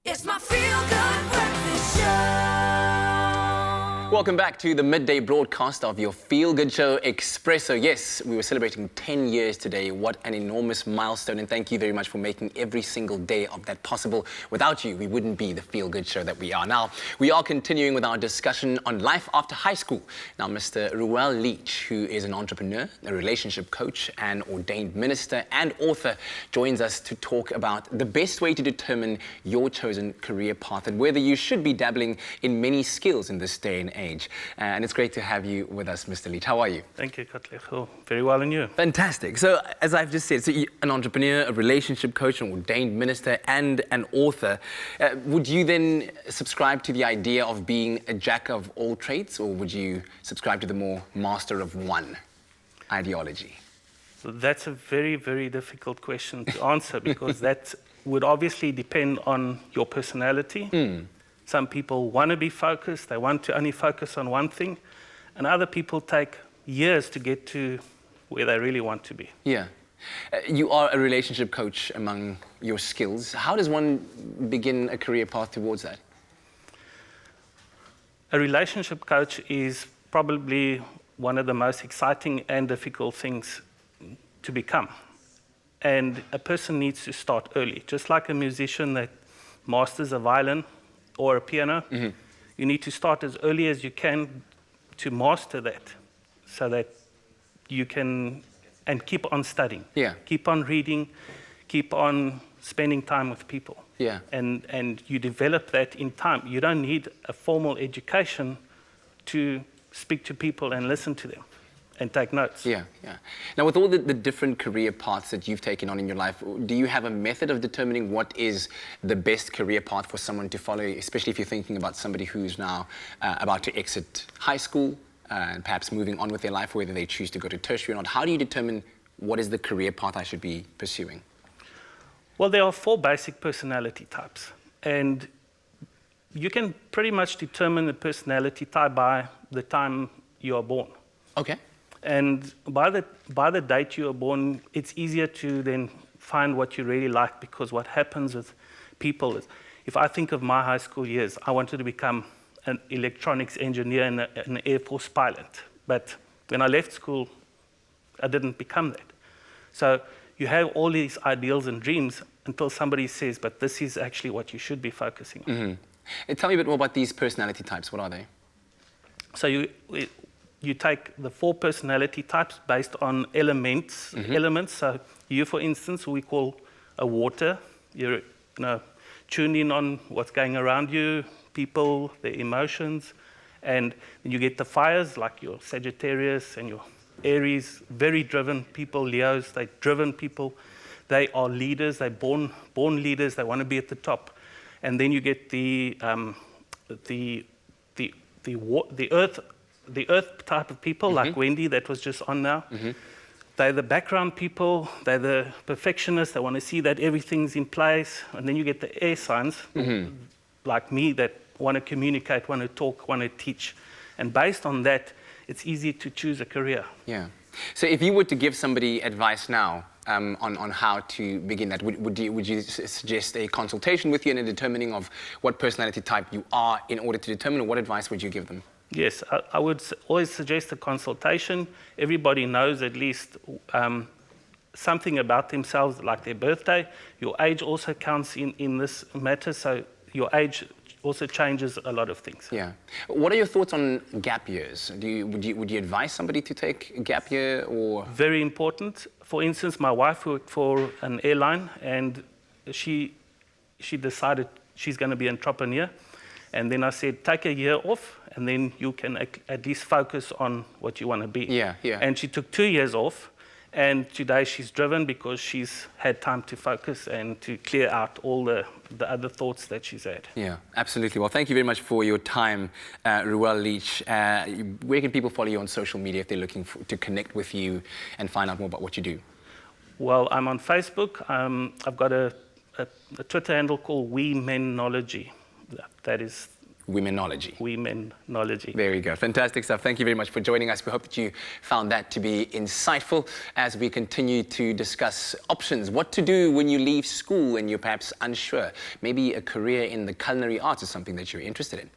It's my feel-good breakfast show. Welcome back to the midday broadcast of your feel-good show, Expresso. Yes, we were celebrating 10 years today. What an enormous milestone, and thank you very much for making every single day of that possible. Without you, we wouldn't be the feel-good show that we are. Now, we are continuing with our discussion on life after high school. Now, Mr. Ruel Leach, who is an entrepreneur, a relationship coach, an ordained minister and author, joins us to talk about the best way to determine your chosen career path and whether you should be dabbling in many skills in this day and age. And it's great to have you with us, Mr. Leach. How are you? Thank you, Katlego. Very well, and you? Fantastic. So, as I've just said, so you're an entrepreneur, a relationship coach, an ordained minister, and an author. Would you then subscribe to the idea of being a jack of all trades, or would you subscribe to the more master of one ideology? So that's a very, very difficult question to answer because that would obviously depend on your personality. Some people want to be focused, they want to only focus on one thing, and other people take years to get to where they really want to be. Yeah. You are a relationship coach among your skills. How does one begin a career path towards that? A relationship coach is probably one of the most exciting and difficult things to become. And a person needs to start early. Just like a musician that masters a violin or a piano, you need to start as early as you can to master that so that you can, and keep on studying. Yeah. Keep on reading, keep on spending time with people. Yeah. And you develop that in time. You don't need a formal education to speak to people and listen to them and take notes. Yeah, yeah. Now, with all the different career paths that you've taken on in your life, do you have a method of determining what is the best career path for someone to follow, especially if you're thinking about somebody who's now about to exit high school and perhaps moving on with their life, whether they choose to go to tertiary or not? How do you determine what is the career path I should be pursuing? Well, there are 4 basic personality types, and you can pretty much determine the personality type by the time you are born. Okay. And by the date you are born, it's easier to then find what you really like, because what happens with people is, if I think of my high school years, I wanted to become an electronics engineer and an Air Force pilot. But when I left school, I didn't become that. So you have all these ideals and dreams until somebody says, but this is actually what you should be focusing on. Tell me a bit more about these personality types. What are they? So you take the 4 personality types based on elements. So you, for instance, we call a water. You're tuned in on what's going around you, people, their emotions. And then you get the fires, like your Sagittarius and your Aries, very driven people. Leos, they're driven people. They are leaders. They're born leaders. They want to be at the top. And then you get the earth type of people, like Wendy, that was just on now. They're the background people, they're the perfectionists, they want to see that everything's in place. And then you get the air signs, like me, that want to communicate, want to talk, want to teach. And based on that, it's easy to choose a career. Yeah. So if you were to give somebody advice now on how to begin that, would you suggest a consultation with you in a determining of what personality type you are in order to determine, or what advice would you give them? Yes, I would always suggest a consultation. Everybody knows at least something about themselves, like their birthday. Your age also counts in this matter, so your age also changes a lot of things. Yeah. What are your thoughts on gap years? Would you advise somebody to take a gap year, or? Very important. For instance, my wife worked for an airline, and she decided she's going to be an entrepreneur. And then I said, take a year off, and then you can at least focus on what you want to be. Yeah, yeah. And she took 2 years off, and today she's driven because she's had time to focus and to clear out all the other thoughts that she's had. Yeah, absolutely. Well, thank you very much for your time, Ruel Leach. Where can people follow you on social media if they're looking to connect with you and find out more about what you do? Well, I'm on Facebook. I've got a Twitter handle called We Menology. That is Womenology. Womenology. There we go. Fantastic stuff. Thank you very much for joining us. We hope that you found that to be insightful as we continue to discuss options, what to do when you leave school and you're perhaps unsure. Maybe a career in the culinary arts is something that you're interested in.